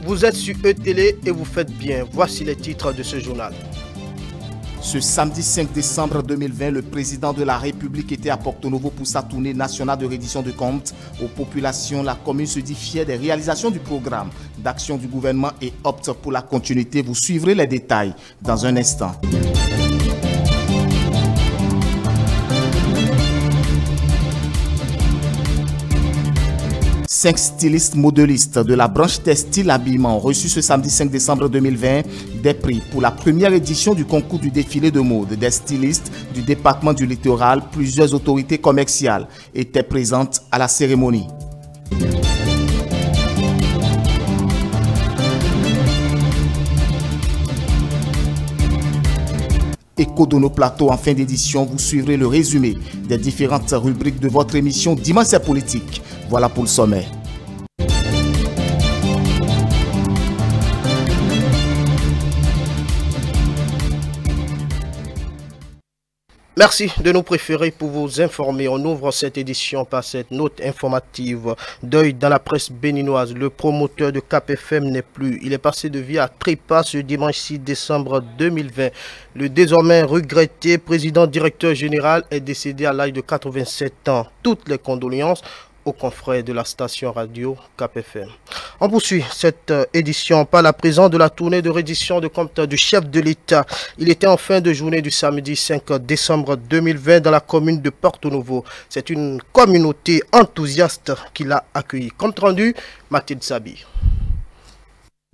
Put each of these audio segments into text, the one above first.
Vous êtes sur E-Télé et vous faites bien. Voici les titres de ce journal. Ce samedi 5 décembre 2020, le président de la République était à Porto Novo pour sa tournée nationale de reddition de comptes. Aux populations, la commune se dit fière des réalisations du programme d'action du gouvernement et opte pour la continuité. Vous suivrez les détails dans un instant. 5 stylistes modélistes de la branche textile habillement ont reçu ce samedi 5 décembre 2020 des prix pour la première édition du concours du défilé de mode des stylistes du département du littoral. Plusieurs autorités commerciales étaient présentes à la cérémonie. Écho de nos plateaux en fin d'édition, vous suivrez le résumé des différentes rubriques de votre émission Dimanche c'est politique. Voilà pour le sommet. Merci de nous préférer pour vous informer. On ouvre cette édition par cette note informative. Deuil dans la presse béninoise. Le promoteur de Cap FM n'est plus. Il est passé de vie à trépas ce dimanche 6 décembre 2020. Le désormais regretté président directeur général est décédé à l'âge de 87 ans. Toutes les condoléances aux confrères de la station radio Cap FM. On poursuit cette édition par la présence de la tournée de reddition de comptes du chef de l'État. Il était en fin de journée du samedi 5 décembre 2020 dans la commune de Porto Novo. C'est une communauté enthousiaste qui l'a accueilli. Compte rendu, Mathilde Sabi.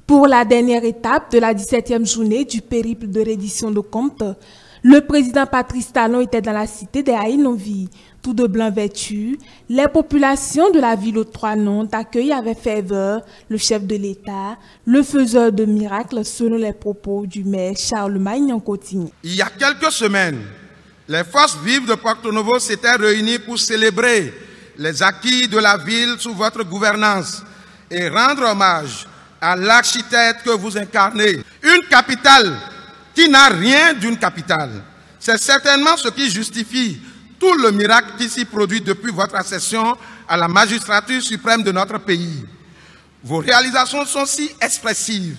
Pour la dernière étape de la 17e journée du périple de reddition de comptes, le président Patrice Talon était dans la cité des Haïnovi. Tout de blanc vêtu, les populations de la ville aux trois noms accueillent avec ferveur le chef de l'État, le faiseur de miracles selon les propos du maire Charlemagne Nyancotigny. Il y a quelques semaines, les forces vives de Porto Novo s'étaient réunies pour célébrer les acquis de la ville sous votre gouvernance et rendre hommage à l'architecte que vous incarnez. Une capitale qui n'a rien d'une capitale. C'est certainement ce qui justifie tout le miracle qui s'y produit depuis votre accession à la magistrature suprême de notre pays. Vos réalisations sont si expressives,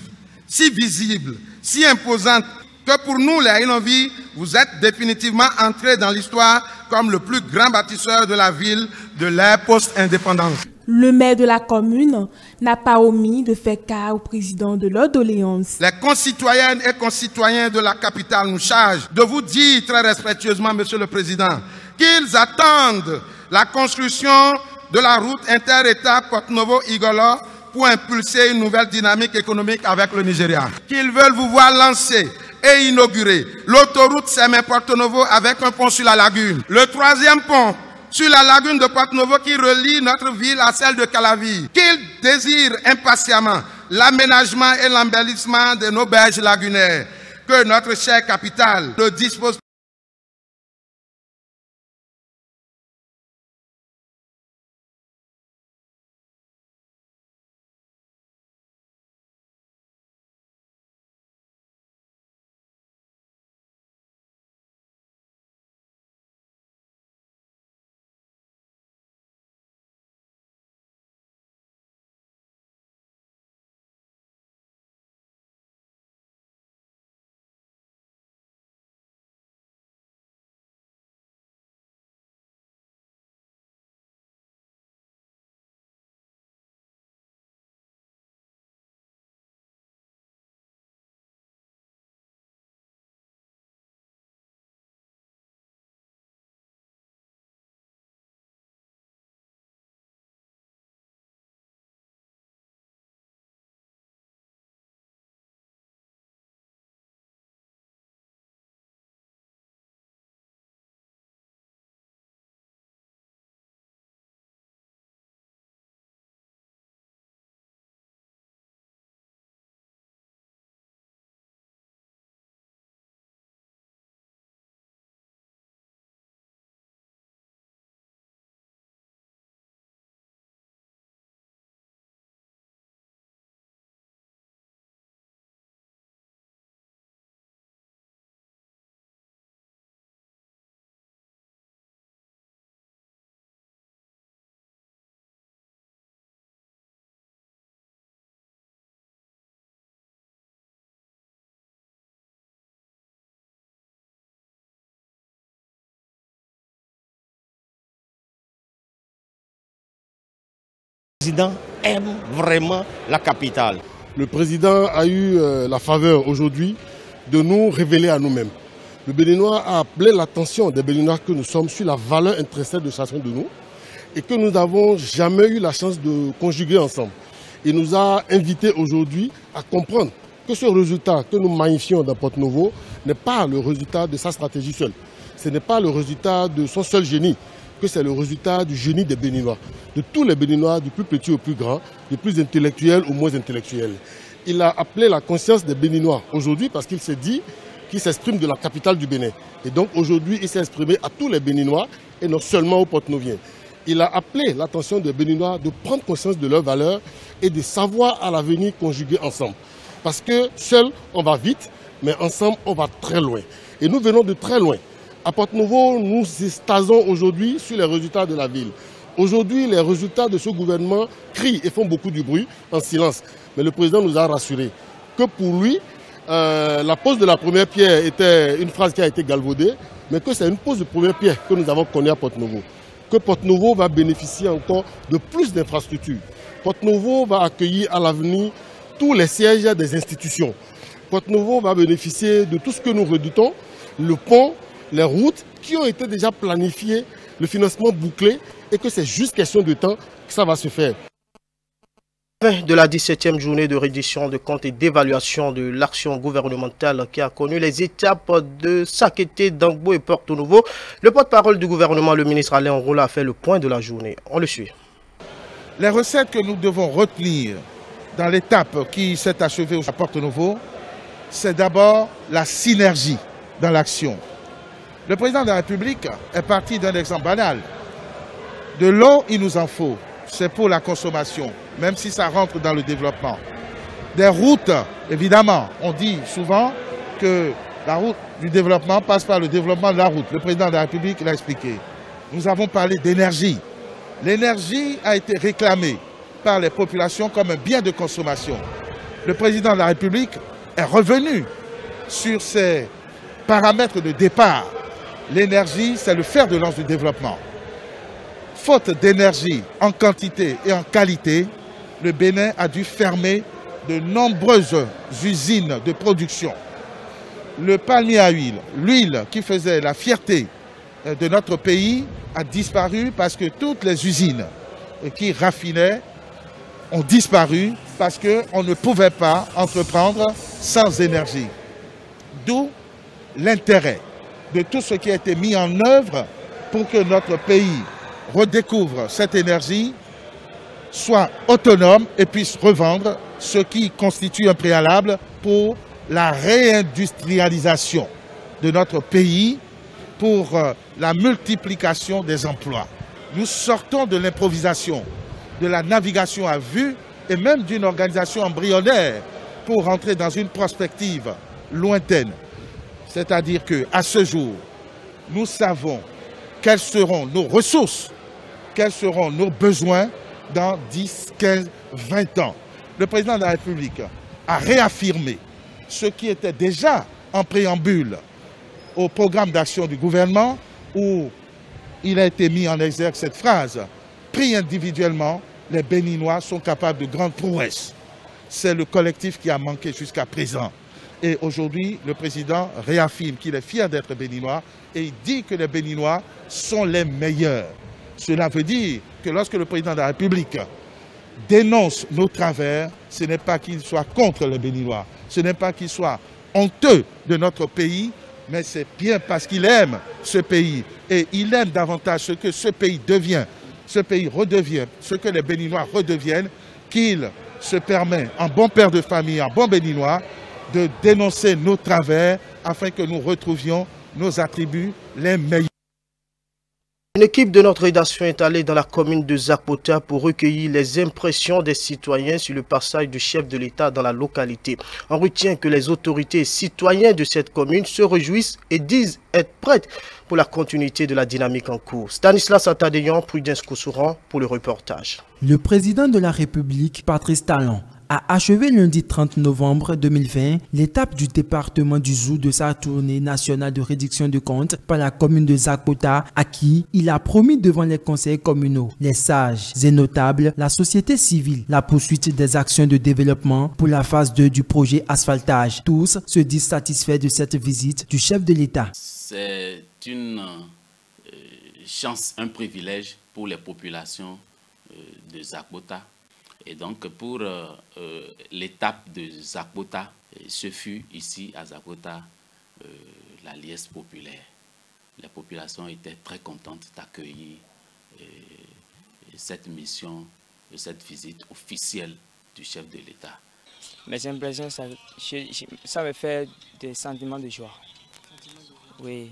si visibles, si imposantes, que pour nous, les Haïnovi, vous êtes définitivement entrés dans l'histoire comme le plus grand bâtisseur de la ville de l'ère post-indépendance. Le maire de la commune n'a pas omis de faire cas au président de leur doléance. Les concitoyennes et concitoyens de la capitale nous chargent de vous dire très respectueusement, Monsieur le Président, qu'ils attendent la construction de la route inter-État Porto Novo-Igolo pour impulser une nouvelle dynamique économique avec le Nigeria. Qu'ils veulent vous voir lancer et inaugurer l'autoroute Sémin-Porto Novo avec un pont sur la lagune. Le troisième pont sur la lagune de Porto Novo qui relie notre ville à celle de Calavi. Qu'ils désirent impatiemment l'aménagement et l'embellissement de nos berges lagunaires. Que notre chère capitale le dispose Le président aime vraiment la capitale. Le président a eu la faveur aujourd'hui de nous révéler à nous-mêmes. Le Béninois a appelé l'attention des Béninois que nous sommes sur la valeur intrinsèque de chacun de nous et que nous n'avons jamais eu la chance de conjuguer ensemble. Il nous a invités aujourd'hui à comprendre que ce résultat que nous magnifions dans Porto-Novo n'est pas le résultat de sa stratégie seule. Ce n'est pas le résultat de son seul génie, que c'est le résultat du génie des Béninois, de tous les Béninois, du plus petit au plus grand, du plus intellectuel au moins intellectuel. Il a appelé la conscience des Béninois aujourd'hui parce qu'il s'est dit qu'il s'exprime de la capitale du Bénin. Et donc aujourd'hui, il s'est exprimé à tous les Béninois et non seulement aux Porto-Noviens. Il a appelé l'attention des Béninois de prendre conscience de leurs valeurs et de savoir à l'avenir conjuguer ensemble. Parce que seul, on va vite, mais ensemble, on va très loin. Et nous venons de très loin. À Porto-Novo, nous extasons aujourd'hui sur les résultats de la ville. Aujourd'hui, les résultats de ce gouvernement crient et font beaucoup du bruit en silence. Mais le président nous a rassurés que pour lui, la pose de la première pierre était une phrase qui a été galvaudée, mais que c'est une pose de première pierre que nous avons connue à Porto-Novo. Que Porto-Novo va bénéficier encore de plus d'infrastructures. Porto-Novo va accueillir à l'avenir tous les sièges des institutions. Porto-Novo va bénéficier de tout ce que nous redoutons, le pont, les routes qui ont été déjà planifiées, le financement bouclé et que c'est juste question de temps que ça va se faire. De la 17e journée de reddition de comptes et d'évaluation de l'action gouvernementale qui a connu les étapes de Sakété, Dangbo et Porto-Novo, le porte-parole du gouvernement, le ministre Alain Rolla, a fait le point de la journée. On le suit. Les recettes que nous devons retenir dans l'étape qui s'est achevée à Porto-Novo, c'est d'abord la synergie dans l'action. Le président de la République est parti d'un exemple banal. De l'eau, il nous en faut. C'est pour la consommation, même si ça rentre dans le développement. Des routes, évidemment, on dit souvent que la route du développement passe par le développement de la route. Le président de la République l'a expliqué. Nous avons parlé d'énergie. L'énergie a été réclamée par les populations comme un bien de consommation. Le président de la République est revenu sur ces paramètres de départ. L'énergie, c'est le fer de lance du développement. Faute d'énergie en quantité et en qualité, le Bénin a dû fermer de nombreuses usines de production. Le palmier à huile, l'huile qui faisait la fierté de notre pays, a disparu parce que toutes les usines qui raffinaient ont disparu parce qu'on ne pouvait pas entreprendre sans énergie. D'où l'intérêt de tout ce qui a été mis en œuvre pour que notre pays redécouvre cette énergie, soit autonome et puisse revendre, ce qui constitue un préalable pour la réindustrialisation de notre pays, pour la multiplication des emplois. Nous sortons de l'improvisation, de la navigation à vue et même d'une organisation embryonnaire pour rentrer dans une prospective lointaine. C'est-à-dire qu'à ce jour, nous savons quelles seront nos ressources, quels seront nos besoins dans 10, 15, 20 ans. Le président de la République a réaffirmé ce qui était déjà en préambule au programme d'action du gouvernement où il a été mis en exergue cette phrase « Pris individuellement, les Béninois sont capables de grandes prouesses ». C'est le collectif qui a manqué jusqu'à présent. Et aujourd'hui, le président réaffirme qu'il est fier d'être béninois et il dit que les Béninois sont les meilleurs. Cela veut dire que lorsque le président de la République dénonce nos travers, ce n'est pas qu'il soit contre les Béninois, ce n'est pas qu'il soit honteux de notre pays, mais c'est bien parce qu'il aime ce pays et il aime davantage ce que ce pays devient, ce pays redevient, ce que les Béninois redeviennent, qu'il se permet, en bon père de famille, en bon Béninois, de dénoncer nos travers afin que nous retrouvions nos attributs les meilleurs. Une équipe de notre rédaction est allée dans la commune de Zapota pour recueillir les impressions des citoyens sur le passage du chef de l'État dans la localité. On retient que les autorités et citoyens de cette commune se réjouissent et disent être prêtes pour la continuité de la dynamique en cours. Stanislas Atadeyan, Prudence Koussouran pour le reportage. Le président de la République, Patrice Talon, a achevé lundi 30 novembre 2020 l'étape du département du Zou de sa tournée nationale de réduction de comptes par la commune de Zakpota, à qui il a promis devant les conseils communaux, les sages et notables, la société civile, la poursuite des actions de développement pour la phase 2 du projet asphaltage. Tous se disent satisfaits de cette visite du chef de l'État. C'est une chance, un privilège pour les populations de Zakpota. Et donc pour l'étape de Zakpota, ce fut ici à Zakpota la liesse populaire. Les populations étaient très contentes d'accueillir cette mission, cette visite officielle du chef de l'État. Mes impressions, ça me fait des sentiments de joie. Oui.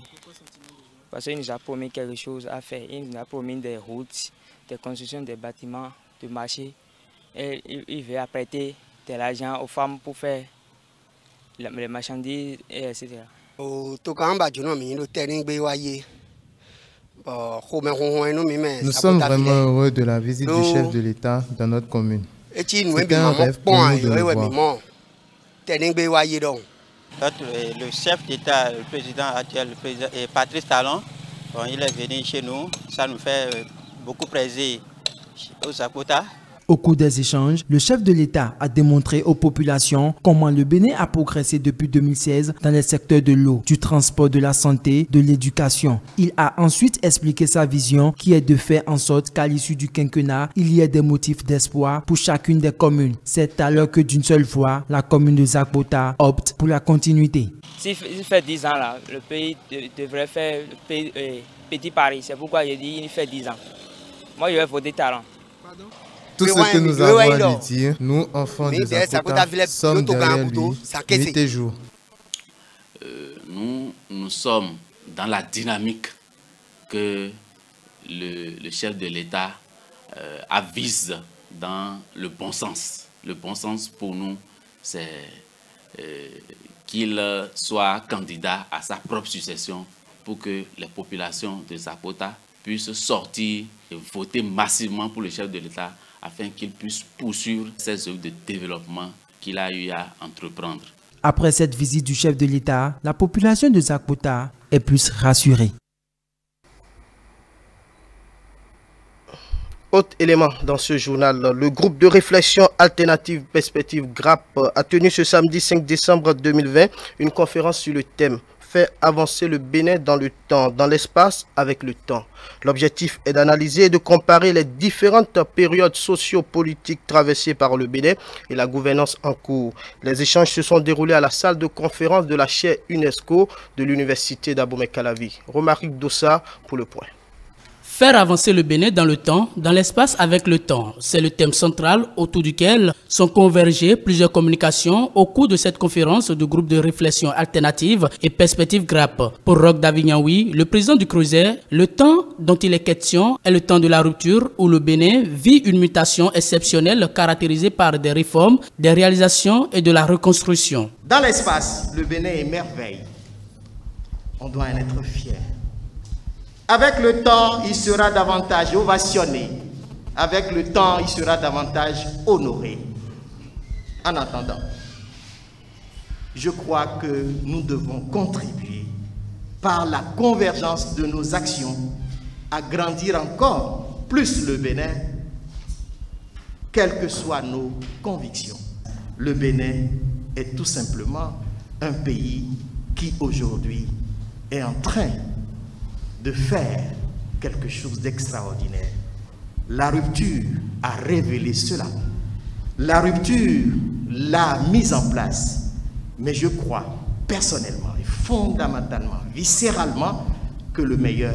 Parce qu'il nous a promis quelque chose à faire. Il nous a promis des routes, des constructions, des bâtiments, des marchés. Et il veut apprêter de l'argent aux femmes pour faire les marchandises, etc. Nous sommes vraiment heureux de la visite du chef de l'État dans notre commune. C'est un rêve pour nous de le voir. Le chef d'État, le président actuel, Patrice Talon, il est venu chez nous. Ça nous fait beaucoup plaisir au Zakpota. Au cours des échanges, le chef de l'État a démontré aux populations comment le Bénin a progressé depuis 2016 dans les secteurs de l'eau, du transport, de la santé, de l'éducation. Il a ensuite expliqué sa vision qui est de faire en sorte qu'à l'issue du quinquennat, il y ait des motifs d'espoir pour chacune des communes. C'est alors que d'une seule voix, la commune de Zakpota opte pour la continuité. S'il fait 10 ans, là, le pays devrait faire petit Paris. C'est pourquoi j'ai dit qu'il fait 10 ans. Moi, je vais voter Talon. Tout ce que nous avons à lui dire, nous, enfants de Zakpota, sommes derrière lui, nuit et jour. Nous sommes dans la dynamique que le chef de l'État avise dans le bon sens. Le bon sens pour nous, c'est qu'il soit candidat à sa propre succession pour que les populations de Zakpota puissent sortir et voter massivement pour le chef de l'État afin qu'il puisse poursuivre ses œuvres de développement qu'il a eu à entreprendre. Après cette visite du chef de l'État, la population de Zakpota est plus rassurée. Autre élément dans ce journal, le groupe de réflexion alternative perspective GRAP a tenu ce samedi 5 décembre 2020 une conférence sur le thème « Faire avancer le Bénin dans le temps, dans l'espace avec le temps ». L'objectif est d'analyser et de comparer les différentes périodes socio-politiques traversées par le Bénin et la gouvernance en cours. Les échanges se sont déroulés à la salle de conférence de la chaire UNESCO de l'université d'Abomey-Calavi. Romaric Dossa pour le point. Faire avancer le Bénin dans le temps, dans l'espace avec le temps, c'est le thème central autour duquel sont convergées plusieurs communications au cours de cette conférence du groupe de réflexion alternative et perspective GRAP. Pour Roch Davignaoui, le président du Creuset, le temps dont il est question est le temps de la rupture où le Bénin vit une mutation exceptionnelle caractérisée par des réformes, des réalisations et de la reconstruction. Dans l'espace, le Bénin est merveille. On doit en être fier. Avec le temps, il sera davantage ovationné. Avec le temps, il sera davantage honoré. En attendant, je crois que nous devons contribuer par la convergence de nos actions à grandir encore plus le Bénin, quelles que soient nos convictions. Le Bénin est tout simplement un pays qui aujourd'hui est en train de faire quelque chose d'extraordinaire. La rupture a révélé cela. La rupture l'a mise en place. Mais je crois personnellement et fondamentalement, viscéralement, que le meilleur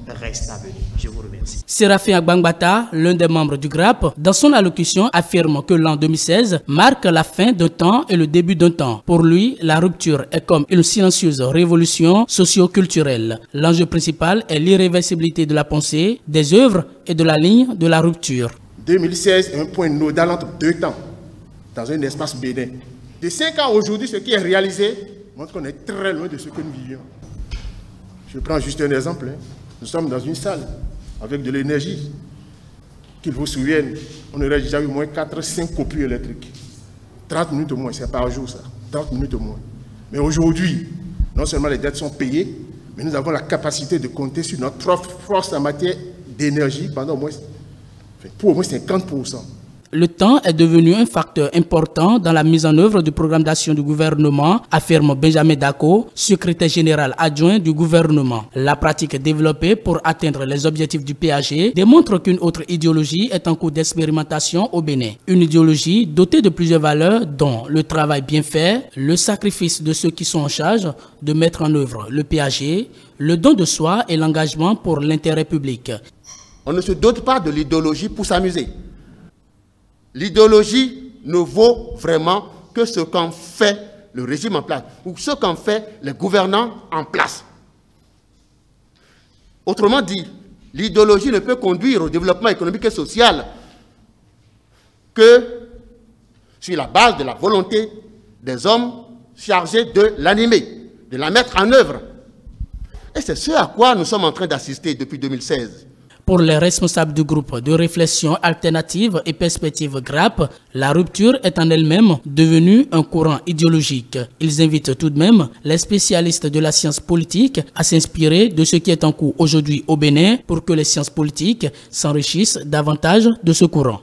reste à venir. Je vous remercie. Séraphin Agbangbata, l'un des membres du GRAP, dans son allocution affirme que l'an 2016 marque la fin d'un temps et le début d'un temps. Pour lui, la rupture est comme une silencieuse révolution socio-culturelle. L'enjeu principal est l'irréversibilité de la pensée, des œuvres et de la ligne de la rupture. 2016 est un point nodal entre deux temps, dans un espace bénin. De 5 ans aujourd'hui, ce qui est réalisé montre qu'on est très loin de ce que nous vivions. Je prends juste un exemple. Nous sommes dans une salle avec de l'énergie. Qu'il vous souvienne, on aurait déjà eu moins 4-5 coupures électriques. 30 minutes au moins, c'est par jour ça, 30 minutes au moins. Mais aujourd'hui, non seulement les dettes sont payées, mais nous avons la capacité de compter sur notre propre force en matière d'énergie pendant pour au moins 50%. Le temps est devenu un facteur important dans la mise en œuvre du programme d'action du gouvernement, affirme Benjamin Dako, secrétaire général adjoint du gouvernement. La pratique développée pour atteindre les objectifs du PAG démontre qu'une autre idéologie est en cours d'expérimentation au Bénin. Une idéologie dotée de plusieurs valeurs dont le travail bien fait, le sacrifice de ceux qui sont en charge de mettre en œuvre le PAG, le don de soi et l'engagement pour l'intérêt public. On ne se dote pas de l'idéologie pour s'amuser. L'idéologie ne vaut vraiment que ce qu'en fait le régime en place ou ce qu'en fait les gouvernants en place. Autrement dit, l'idéologie ne peut conduire au développement économique et social que sur la base de la volonté des hommes chargés de l'animer, de la mettre en œuvre. Et c'est ce à quoi nous sommes en train d'assister depuis 2016. Pour les responsables du groupe de réflexion alternative et perspective GRAP, la rupture est en elle-même devenue un courant idéologique. Ils invitent tout de même les spécialistes de la science politique à s'inspirer de ce qui est en cours aujourd'hui au Bénin pour que les sciences politiques s'enrichissent davantage de ce courant.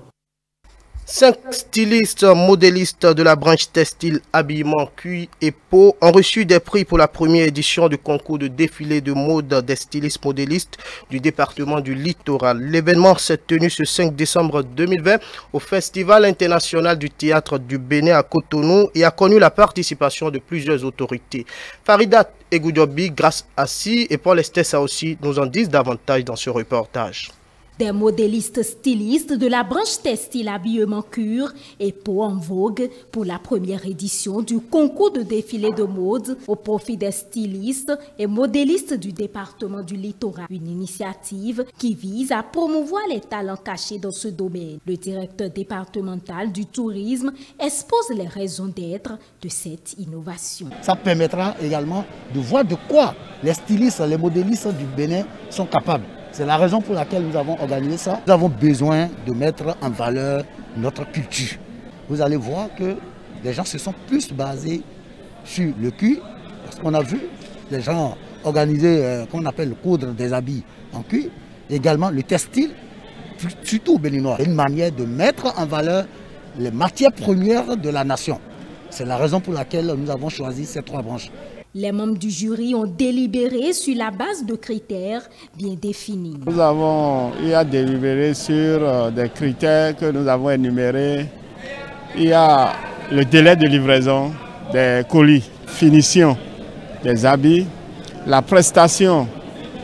5 stylistes modélistes de la branche textile, habillement, cuir et peau ont reçu des prix pour la première édition du concours de défilé de mode des stylistes modélistes du département du Littoral. L'événement s'est tenu ce 5 décembre 2020 au Festival international du théâtre du Bénin à Cotonou et a connu la participation de plusieurs autorités. Faridat Egoudiobi, Grâce Assi et Paul Estessa aussi nous en disent davantage dans ce reportage. Des modélistes stylistes de la branche textile, habillement, cuir et peau en vogue pour la première édition du concours de défilé de mode au profit des stylistes et modélistes du département du Littoral. Une initiative qui vise à promouvoir les talents cachés dans ce domaine. Le directeur départemental du tourisme expose les raisons d'être de cette innovation. Ça permettra également de voir de quoi les stylistes, les modélistes du Bénin sont capables. C'est la raison pour laquelle nous avons organisé ça. Nous avons besoin de mettre en valeur notre culture. Vous allez voir que les gens se sont plus basés sur le cuir, parce qu'on a vu les gens organiser, qu'on appelle coudre des habits en cuir, également le textile, surtout au Béninois. C'est une manière de mettre en valeur les matières premières de la nation. C'est la raison pour laquelle nous avons choisi ces 3 branches. Les membres du jury ont délibéré sur la base de critères bien définis. Nous avons eu à délibérer sur des critères que nous avons énumérés. Il y a le délai de livraison des colis, finition des habits, la prestation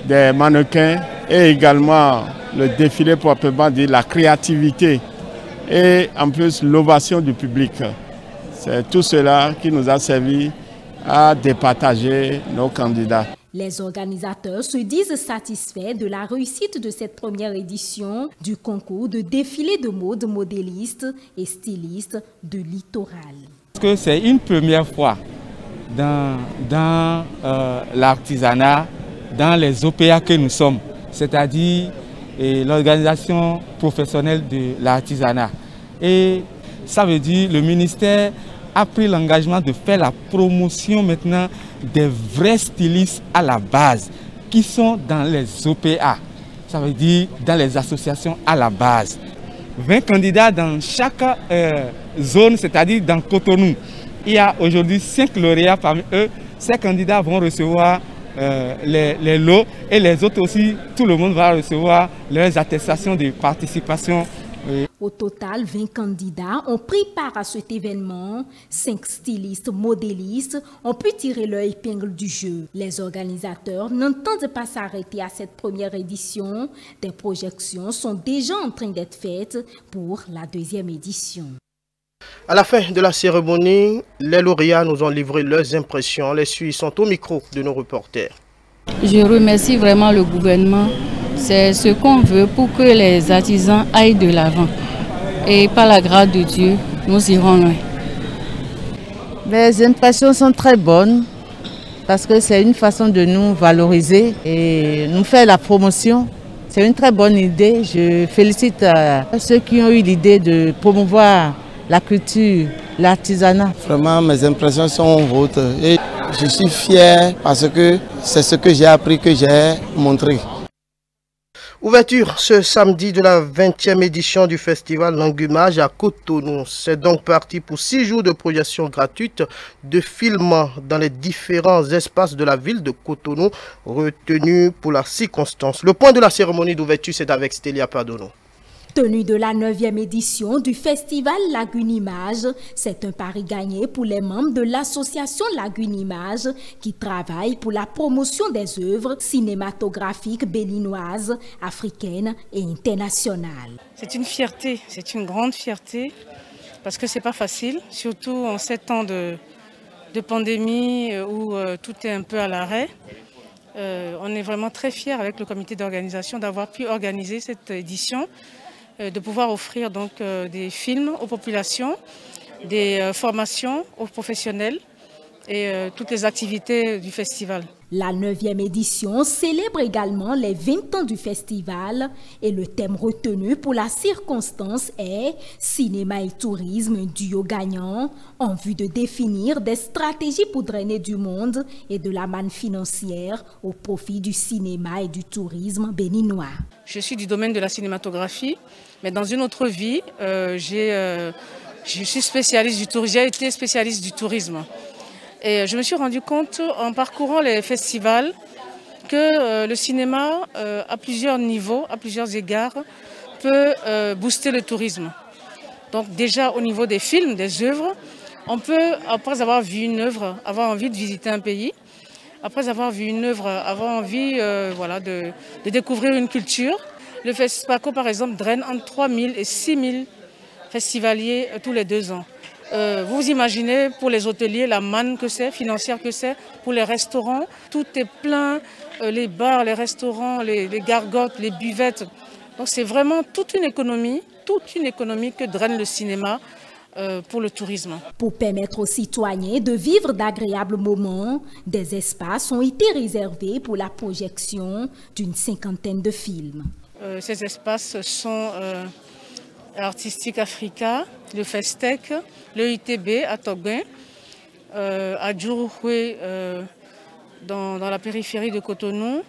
des mannequins et également le défilé proprement dit, la créativité et en plus l'ovation du public. C'est tout cela qui nous a servi à départager nos candidats. Les organisateurs se disent satisfaits de la réussite de cette première édition du concours de défilé de mode modéliste et styliste de Littoral. Parce que c'est une première fois dans l'artisanat, dans les OPA que nous sommes, c'est-à-dire l'organisation professionnelle de l'artisanat. Et ça veut dire le ministère a pris l'engagement de faire la promotion maintenant des vrais stylistes à la base qui sont dans les OPA, ça veut dire dans les associations à la base. 20 candidats dans chaque zone, c'est-à-dire dans Cotonou. Il y a aujourd'hui 5 lauréats parmi eux. Ces candidats vont recevoir les lots et les autres aussi, tout le monde va recevoir leurs attestations de participation. Au total, 20 candidats ont pris part à cet événement. 5 stylistes modélistes ont pu tirer leur épingle du jeu. Les organisateurs n'entendent pas s'arrêter à cette première édition. Des projections sont déjà en train d'être faites pour la 2e édition. À la fin de la cérémonie, les lauréats nous ont livré leurs impressions. Les suivants sont au micro de nos reporters. Je remercie vraiment le gouvernement. C'est ce qu'on veut pour que les artisans aillent de l'avant. Et par la grâce de Dieu, nous irons loin. Les impressions sont très bonnes parce que c'est une façon de nous valoriser et nous faire la promotion. C'est une très bonne idée. Je félicite ceux qui ont eu l'idée de promouvoir la culture, l'artisanat. Vraiment, mes impressions sont hautes et je suis fier parce que c'est ce que j'ai appris, que j'ai montré. Ouverture ce samedi de la 20e édition du festival L'Engumage à Cotonou. C'est donc parti pour 6 jours de projection gratuite de films dans les différents espaces de la ville de Cotonou retenus pour la circonstance. Le point de la cérémonie d'ouverture, c'est avec Stélia Padono. Tenue de la 9e édition du festival Lagune Image, c'est un pari gagné pour les membres de l'association Lagune Image qui travaille pour la promotion des œuvres cinématographiques béninoises, africaines et internationales. C'est une fierté, c'est une grande fierté parce que c'est pas facile, surtout en ces temps de pandémie où tout est un peu à l'arrêt. On est vraiment très fiers avec le comité d'organisation d'avoir pu organiser cette édition, de pouvoir offrir donc des films aux populations, des formations aux professionnels et toutes les activités du festival. La 9e édition célèbre également les 20 ans du festival et le thème retenu pour la circonstance est « Cinéma et tourisme, un duo gagnant » en vue de définir des stratégies pour drainer du monde et de la manne financière au profit du cinéma et du tourisme béninois. Je suis du domaine de la cinématographie, mais dans une autre vie, je suis spécialiste du tourisme, j'ai été spécialiste du tourisme. Et je me suis rendu compte en parcourant les festivals que le cinéma, à plusieurs niveaux, à plusieurs égards, peut booster le tourisme. Donc déjà au niveau des films, des œuvres, on peut, après avoir vu une œuvre, avoir envie de visiter un pays. Après avoir vu une œuvre, avoir envie voilà, de découvrir une culture. Le FESPACO, par exemple, draine entre 3 000 et 6 000 festivaliers tous les 2 ans. Vous imaginez pour les hôteliers la manne que c'est, financière que c'est, pour les restaurants, tout est plein, les bars, les restaurants, les gargotes, les buvettes. Donc c'est vraiment toute une économie que draine le cinéma pour le tourisme. Pour permettre aux citoyens de vivre d'agréables moments, des espaces ont été réservés pour la projection d'une 50aine de films. Ces espaces sont Artistique Africa, le Festec, le ITB à Toguin, à Djurouhoué dans la périphérie de Cotonou,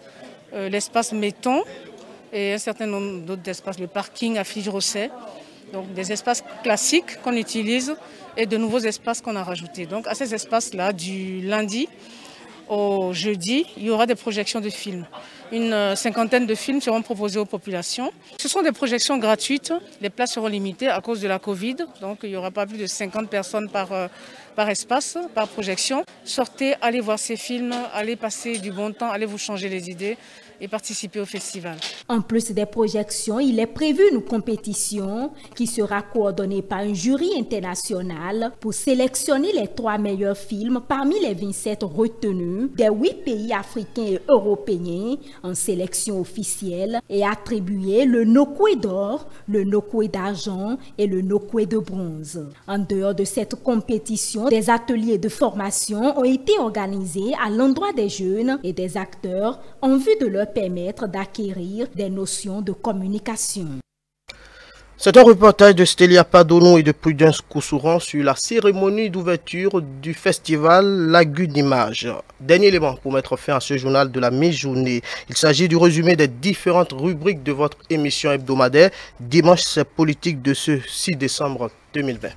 l'espace Méton et un certain nombre d'autres espaces, le parking à Fige-Rosset. Donc des espaces classiques qu'on utilise et de nouveaux espaces qu'on a rajoutés. Donc à ces espaces-là, du lundi au jeudi, il y aura des projections de films. Une 50aine de films seront proposés aux populations. Ce sont des projections gratuites. Les places seront limitées à cause de la Covid. Donc il n'y aura pas plus de 50 personnes par espace, par projection. Sortez, allez voir ces films, allez passer du bon temps, allez vous changer les idées et participer au festival. En plus des projections, il est prévu une compétition qui sera coordonnée par un jury international pour sélectionner les 3 meilleurs films parmi les 27 retenus des 8 pays africains et européens en sélection officielle et attribuer le Nokoué d'or, le Nokoué d'argent et le Nokoué de bronze. En dehors de cette compétition, des ateliers de formation ont été organisés à l'endroit des jeunes et des acteurs en vue de leur permettre d'acquérir des notions de communication. C'est un reportage de Stélia Padono et de Prudence Koussouran sur la cérémonie d'ouverture du festival Lagune Image. Dernier élément pour mettre fin à ce journal de la mi-journée. Il s'agit du résumé des différentes rubriques de votre émission hebdomadaire Dimanche, c'est politique de ce 6 décembre 2020.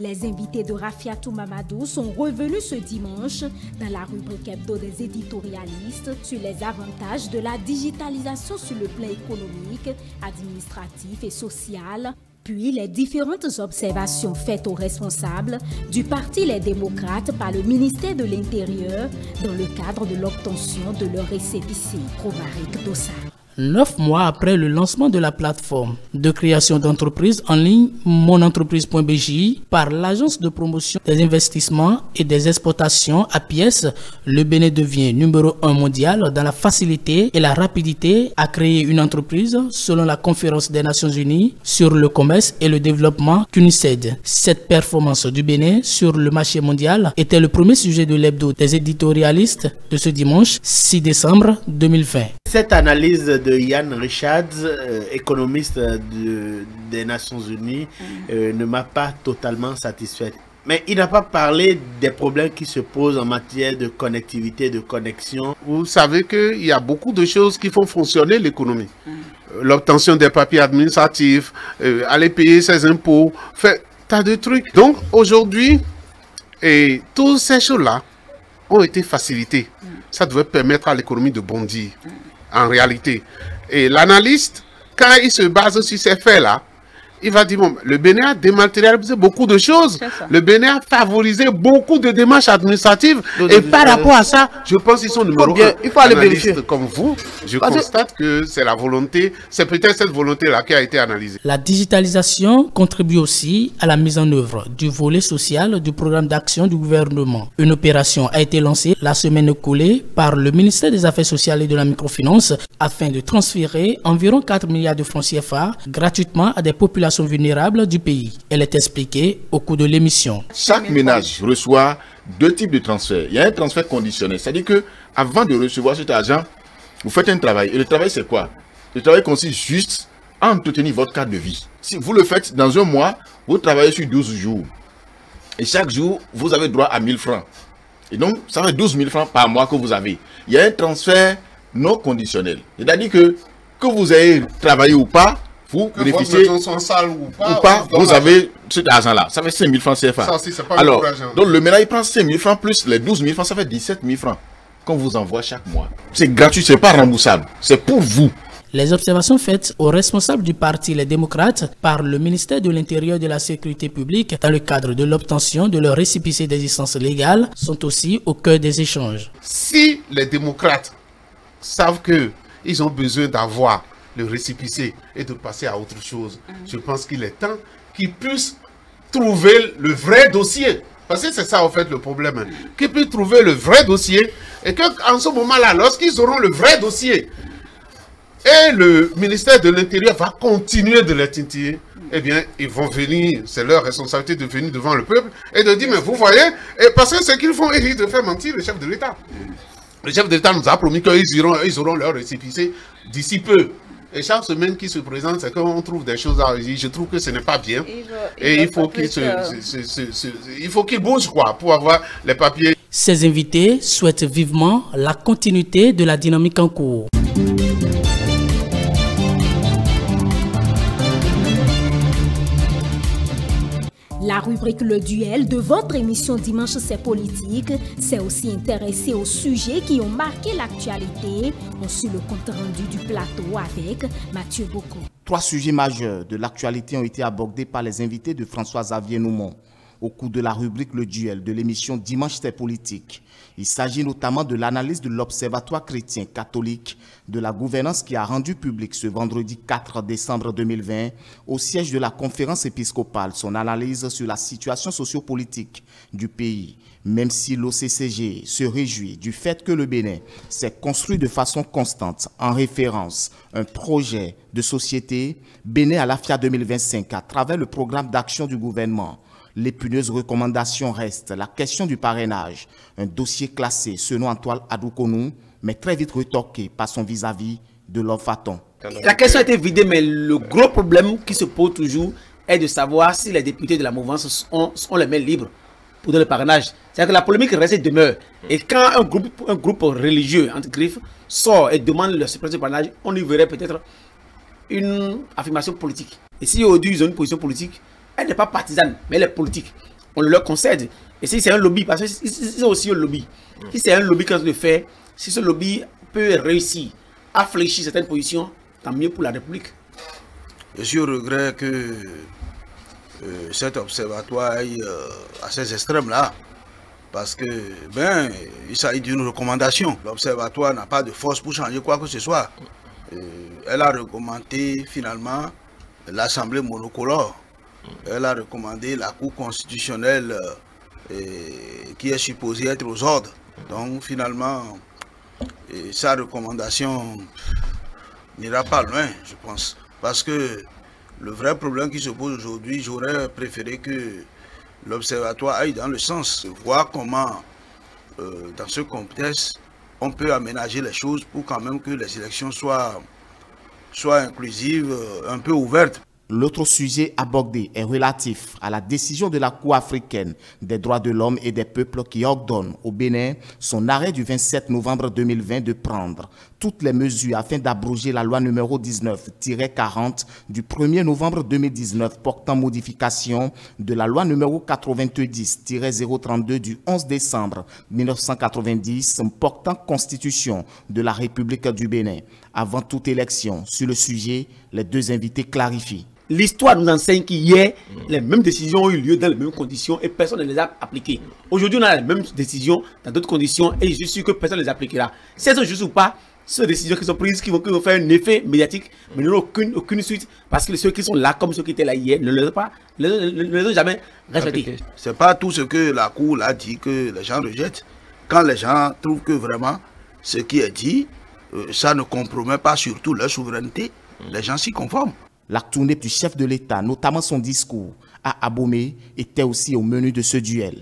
Les invités de Rafiatou Mamadou sont revenus ce dimanche dans la rubrique hebdo des éditorialistes sur les avantages de la digitalisation sur le plan économique, administratif et social, puis les différentes observations faites aux responsables du Parti Les Démocrates par le ministère de l'Intérieur dans le cadre de l'obtention de leur récépissé. Romaric Dossard. 9 mois après le lancement de la plateforme de création d'entreprises en ligne monentreprise.bj par l'agence de promotion des investissements et des exportations à pièces, le Bénin devient numéro 1 mondial dans la facilité et la rapidité à créer une entreprise selon la Conférence des Nations Unies sur le commerce et le développement CUNICED. Cette performance du Bénin sur le marché mondial était le premier sujet de l'hebdo des éditorialistes de ce dimanche 6 décembre 2020. Cette analyse de Yann Richards, économiste des Nations Unies, ne m'a pas totalement satisfaite. Mais il n'a pas parlé des problèmes qui se posent en matière de connectivité, de connexion. Vous savez qu'il y a beaucoup de choses qui font fonctionner l'économie. L'obtention des papiers administratifs, aller payer ses impôts, fait tas de trucs. Donc aujourd'hui, toutes ces choses-là ont été facilitées. Ça devait permettre à l'économie de bondir, en réalité. Et l'analyste, quand il se base sur ces faits-là, il va dire, bon, le Bénin a dématérialisé beaucoup de choses. Le Bénin a favorisé beaucoup de démarches administratives. Et par rapport à ça, je pense qu'ils sont numéro un. Il faut aller vérifier. Comme vous, je constate que c'est la volonté, c'est peut-être cette volonté-là qui a été analysée. La digitalisation contribue aussi à la mise en œuvre du volet social du programme d'action du gouvernement. Une opération a été lancée la semaine écoulée par le ministère des Affaires sociales et de la microfinance afin de transférer environ 4 milliards de francs CFA gratuitement à des populations vulnérables du pays. Elle est expliquée au cours de l'émission. Chaque ménage reçoit 2 types de transferts. Il y a un transfert conditionnel, c'est-à-dire que avant de recevoir cet argent, vous faites un travail. Et le travail, c'est quoi? Le travail consiste juste à entretenir votre cadre de vie. Si vous le faites dans un mois, vous travaillez sur 12 jours. Et chaque jour, vous avez droit à 1000 francs. Et donc, ça fait 12 000 francs par mois que vous avez. Il y a un transfert non conditionnel. C'est-à-dire que vous ayez travaillé ou pas, vous bénéficiez ou pas, vous avez cet argent-là. Ça fait 5 000 francs CFA. Ça aussi, c'est pas alors, donc le ménage prend 5 000 francs plus les 12 000 francs, ça fait 17 000 francs qu'on vous envoie chaque mois. C'est gratuit, c'est pas remboursable. C'est pour vous. Les observations faites aux responsables du parti Les Démocrates par le ministère de l'Intérieur et de la Sécurité publique dans le cadre de l'obtention de leur récépissé d'existence légale sont aussi au cœur des échanges. Si les démocrates savent qu'ils ont besoin d'avoir le récépissé et de passer à autre chose, je pense qu'il est temps qu'ils puissent trouver le vrai dossier. Parce que c'est ça, en fait, le problème. Qu'ils puissent trouver le vrai dossier et qu'en ce moment-là, lorsqu'ils auront le vrai dossier, et le ministère de l'Intérieur va continuer de les titiller, eh bien, ils vont venir, c'est leur responsabilité de venir devant le peuple et de dire, mais vous voyez, et parce que ce qu'ils font, ils risquent de faire mentir le chef de l'État. Le chef de l'État nous a promis qu'ils auront leur récépissé d'ici peu. Et chaque semaine qui se présente, c'est qu'on trouve des choses à dire. Je trouve que ce n'est pas bien. Et il faut qu'il bouge, quoi, pour avoir les papiers. Ces invités souhaitent vivement la continuité de la dynamique en cours. La rubrique Le Duel de votre émission Dimanche c'est politique s'est aussi intéressée aux sujets qui ont marqué l'actualité. On suit le compte rendu du plateau avec Mathieu Boko. 3 sujets majeurs de l'actualité ont été abordés par les invités de François-Xavier Noumon au cours de la rubrique Le Duel de l'émission Dimanche c'est politique. Il s'agit notamment de l'analyse de l'Observatoire chrétien catholique de la gouvernance qui a rendu public ce vendredi 4 décembre 2020 au siège de la conférence épiscopale son analyse sur la situation sociopolitique du pays. Même si l'OCCG se réjouit du fait que le Bénin s'est construit de façon constante en référence un projet de société Bénin à l'AFIA 2025 à travers le programme d'action du gouvernement, l'épineuse recommandation reste la question du parrainage, un dossier classé selon Antoine Adoukonou, mais très vite retorqué par son vis-à-vis de l'Orfaton. La question a été vidée, mais le gros problème qui se pose toujours est de savoir si les députés de la mouvance ont les mains libres pour donner le parrainage. C'est-à-dire que la polémique reste et demeure. Et quand un groupe religieux, entre griffes, sort et demande le suppression du parrainage, on y verrait peut-être une affirmation politique. Et si aujourd'hui ils ont une position politique, elle n'est pas partisane, mais elle est politique. On le leur concède. Et si c'est un lobby, parce que c'est aussi un lobby. Si c'est un lobby qu'on le fait, si ce lobby peut réussir à fléchir certaines positions, tant mieux pour la République. Je suis au regret que cet observatoire aille à ces extrêmes-là. Parce que, il s'agit d'une recommandation. L'observatoire n'a pas de force pour changer quoi que ce soit. Elle a recommandé finalement l'Assemblée monocolore. Elle a recommandé la Cour constitutionnelle qui est supposée être aux ordres. Donc finalement, sa recommandation n'ira pas loin, je pense. Parce que le vrai problème qui se pose aujourd'hui, j'aurais préféré que l'Observatoire aille dans le sens de voir comment, dans ce contexte, on peut aménager les choses pour quand même que les élections soient inclusives, un peu ouvertes. L'autre sujet abordé est relatif à la décision de la Cour africaine des droits de l'homme et des peuples qui ordonne au Bénin son arrêt du 27 novembre 2020 de prendre toutes les mesures afin d'abroger la loi numéro 19-40 du 1er novembre 2019 portant modification de la loi numéro 90-032 du 11 décembre 1990 portant constitution de la République du Bénin. Avant toute élection, sur le sujet, les deux invités clarifient. L'histoire nous enseigne qu'hier, les mêmes décisions ont eu lieu dans les mêmes conditions et personne ne les a appliquées. Aujourd'hui, on a les mêmes décisions dans d'autres conditions et je suis sûr que personne ne les appliquera. Si elles sont justes ou pas, ce sont des décisions qui sont prises, qui vont faire un effet médiatique, mais n'ont aucune suite parce que ceux qui sont là, comme ceux qui étaient là hier, ne les ont jamais respectés. Ce n'est pas tout ce que la Cour a dit que les gens rejettent. Quand les gens trouvent que vraiment ce qui est dit, ça ne compromet pas surtout leur souveraineté, les gens s'y conforment. La tournée du chef de l'État, notamment son discours à Abomey, était aussi au menu de ce duel.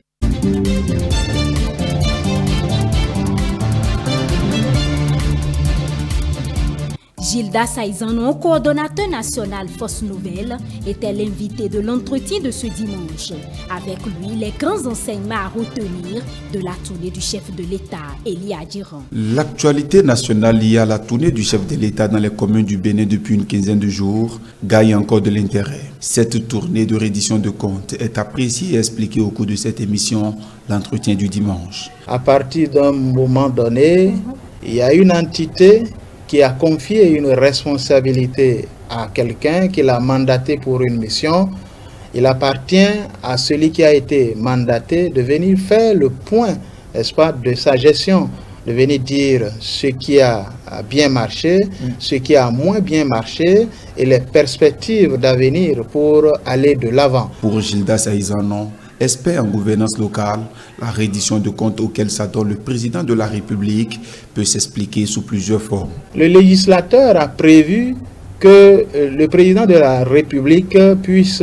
Gilda Saïzanon, coordonnateur national Force Nouvelle, était l'invité de l'entretien de ce dimanche. Avec lui, les grands enseignements à retenir de la tournée du chef de l'État, Elie Adiran. L'actualité nationale liée à la tournée du chef de l'État dans les communes du Bénin depuis une quinzaine de jours gagne encore de l'intérêt. Cette tournée de reddition de comptes est appréciée et expliquée au cours de cette émission, l'entretien du dimanche. À partir d'un moment donné, il y a une entité qui a confié une responsabilité à quelqu'un, qui l'a mandaté pour une mission. Il appartient à celui qui a été mandaté de venir faire le point, n'est-ce pas, de sa gestion, de venir dire ce qui a bien marché, ce qui a moins bien marché et les perspectives d'avenir pour aller de l'avant. Pour Gilda Saïzanon, expert en gouvernance locale, la reddition de comptes auquel s'adonne le président de la République peut s'expliquer sous plusieurs formes. Le législateur a prévu que le président de la République puisse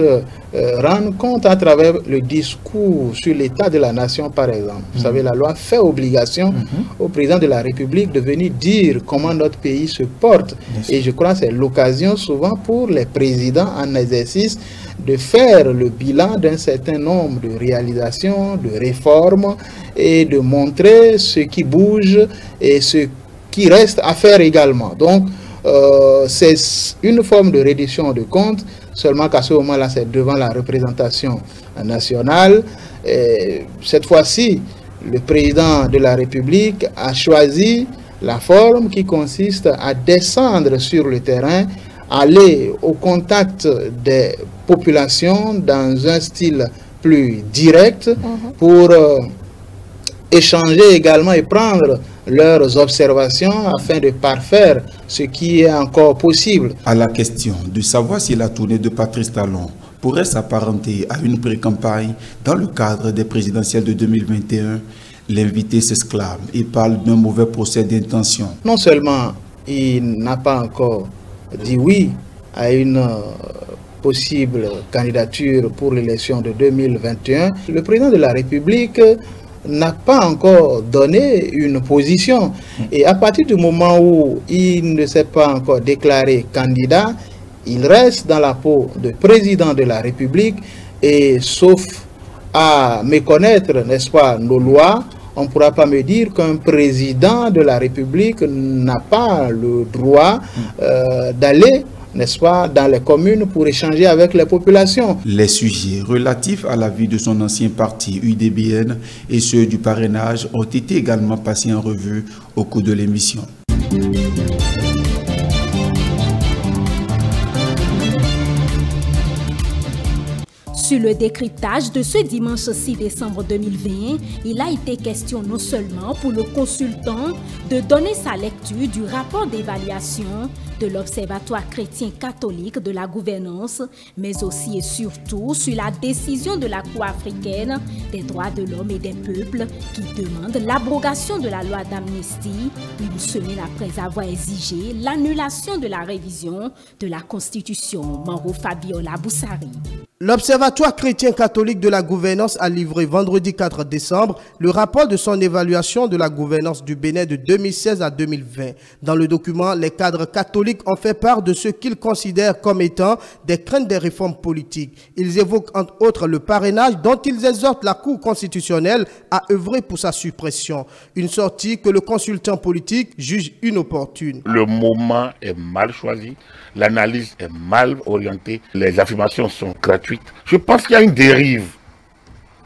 rendre compte à travers le discours sur l'état de la nation, par exemple. Vous savez, la loi fait obligation au président de la République de venir dire comment notre pays se porte. Et je crois que c'est l'occasion souvent pour les présidents en exercice de faire le bilan d'un certain nombre de réalisations, de réformes et de montrer ce qui bouge et ce qui reste à faire également. Donc, c'est une forme de reddition de comptes, seulement qu'à ce moment-là, c'est devant la représentation nationale. Et cette fois-ci, le président de la République a choisi la forme qui consiste à descendre sur le terrain, aller au contact des populations dans un style plus direct pour échanger également et prendre leurs observations afin de parfaire ce qui est encore possible. À la question de savoir si la tournée de Patrice Talon pourrait s'apparenter à une pré-campagne dans le cadre des présidentielles de 2021, l'invité s'exclame et parle d'un mauvais procès d'intention. Non seulement il n'a pas encore dit oui à une possible candidature pour l'élection de 2021, le président de la République n'a pas encore donné une position. Et à partir du moment où il ne s'est pas encore déclaré candidat, il reste dans la peau de président de la République et sauf à méconnaître, n'est-ce pas, nos lois, on ne pourra pas me dire qu'un président de la République n'a pas le droit d'aller, n'est-ce pas, dans les communes pour échanger avec les populations. Les sujets relatifs à la vie de son ancien parti UDBN et ceux du parrainage ont été également passés en revue au cours de l'émission. Sur le décryptage de ce dimanche 6 décembre 2020, il a été question non seulement pour le consultant de donner sa lecture du rapport d'évaluation de l'Observatoire chrétien catholique de la gouvernance, mais aussi et surtout sur la décision de la Cour africaine des droits de l'homme et des peuples qui demande l'abrogation de la loi d'amnistie une semaine après avoir exigé l'annulation de la révision de la Constitution. Maro Fabiola Boussari. L'Observatoire chrétien catholique de la gouvernance a livré vendredi 4 décembre le rapport de son évaluation de la gouvernance du Bénin de 2016 à 2020. Dans le document, les cadres catholiques ont fait part de ce qu'ils considèrent comme étant des craintes des réformes politiques. Ils évoquent entre autres le parrainage dont ils exhortent la Cour constitutionnelle à œuvrer pour sa suppression. Une sortie que le consultant politique juge inopportune. Le moment est mal choisi, l'analyse est mal orientée, les affirmations sont gratuites. Je pense qu'il y a une dérive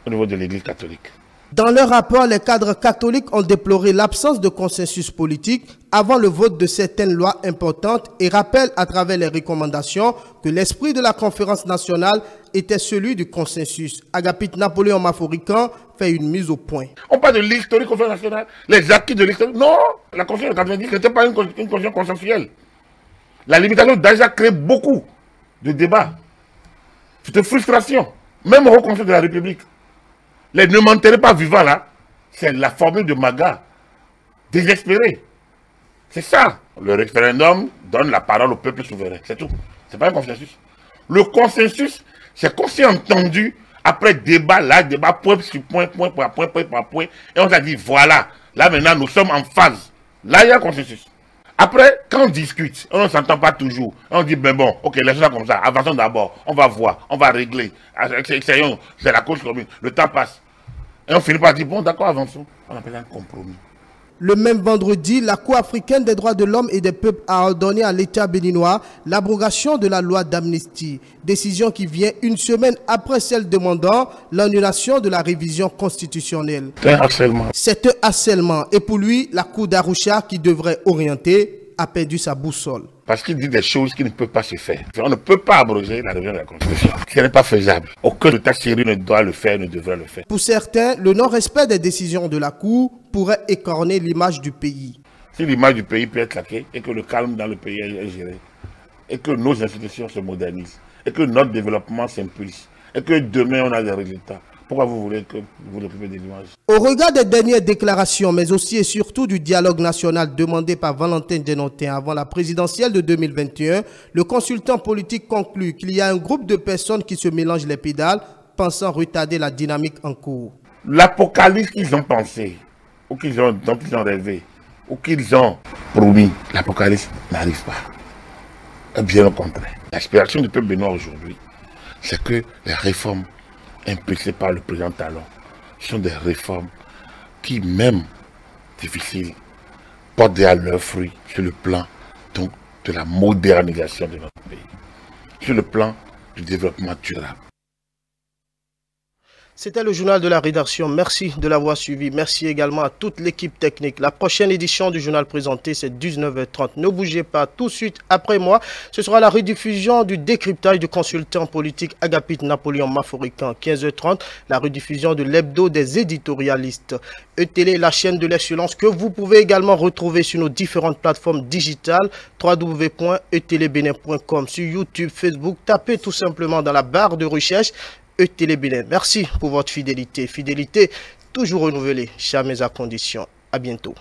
au niveau de l'Église catholique. Dans leur rapport, les cadres catholiques ont déploré l'absence de consensus politique avant le vote de certaines lois importantes et rappellent à travers les recommandations que l'esprit de la conférence nationale était celui du consensus. Agapit Napoléon Maforican fait une mise au point. On parle de l'historique conférence nationale, les acquis de l'historique. Non, la constitution de 90 n'était pas une constitution consensuelle. La limitation d'âge a créé beaucoup de débats. C'est une frustration, même au Conseil de la République. Les ne m'enterrez pas vivants là, c'est la formule de Maga, désespéré. C'est ça. Le référendum donne la parole au peuple souverain, c'est tout. C'est pas un consensus. Le consensus, c'est qu'on s'est entendu après débat, là, débat point sur point, point par point, point par point, et on s'est dit voilà, là maintenant nous sommes en phase. Là il y a un consensus. Après, quand on discute, on ne s'entend pas toujours. On dit, ben bon, ok, laissons ça comme ça. Avançons d'abord. On va voir, on va régler. Essayons, c'est la cause commune. Le temps passe. Et on finit par dire, bon, d'accord, avançons. On appelle un compromis. Le même vendredi, la Cour africaine des droits de l'homme et des peuples a ordonné à l'État béninois l'abrogation de la loi d'amnistie. Décision qui vient une semaine après celle demandant l'annulation de la révision constitutionnelle. C'est un harcèlement. C'est un harcèlement. Et pour lui, la Cour d'Arusha, qui devrait orienter, a perdu sa boussole. Parce qu'il dit des choses qui ne peuvent pas se faire. On ne peut pas abroger la révision de la Constitution. Ce n'est pas faisable. Aucun État sérieux ne doit le faire, ne devrait le faire. Pour certains, le non-respect des décisions de la Cour pourrait écorner l'image du pays. Si l'image du pays peut être claquée et que le calme dans le pays est géré, et que nos institutions se modernisent, et que notre développement s'impulse, et que demain on a des résultats, pourquoi vous voulez que vous occupez des images? Au regard des dernières déclarations, mais aussi et surtout du dialogue national demandé par Valentin Denotin avant la présidentielle de 2021, le consultant politique conclut qu'il y a un groupe de personnes qui se mélangent les pédales, pensant retarder la dynamique en cours. L'apocalypse qu'ils ont pensé, ou dont ils ont rêvé, ou qu'ils ont promis, l'apocalypse n'arrive pas. Bien au contraire. L'aspiration du peuple béninois aujourd'hui, c'est que les réformes impulsées par le président Talon sont des réformes qui, même difficiles, portent à leurs fruits sur le plan donc, de la modernisation de notre pays, sur le plan du développement durable. C'était le journal de la rédaction. Merci de l'avoir suivi. Merci également à toute l'équipe technique. La prochaine édition du journal présenté, c'est 19h30. Ne bougez pas. Tout de suite après moi, ce sera la rediffusion du décryptage du consultant politique Agapit Napoléon Maforican. 15h30, la rediffusion de l'hebdo des éditorialistes. E-Télé, la chaîne de l'excellence que vous pouvez également retrouver sur nos différentes plateformes digitales. www.etelebenin.com. Sur YouTube, Facebook, tapez tout simplement dans la barre de recherche E-Télé Bénin. Merci pour votre fidélité. Fidélité toujours renouvelée, jamais à condition. À bientôt.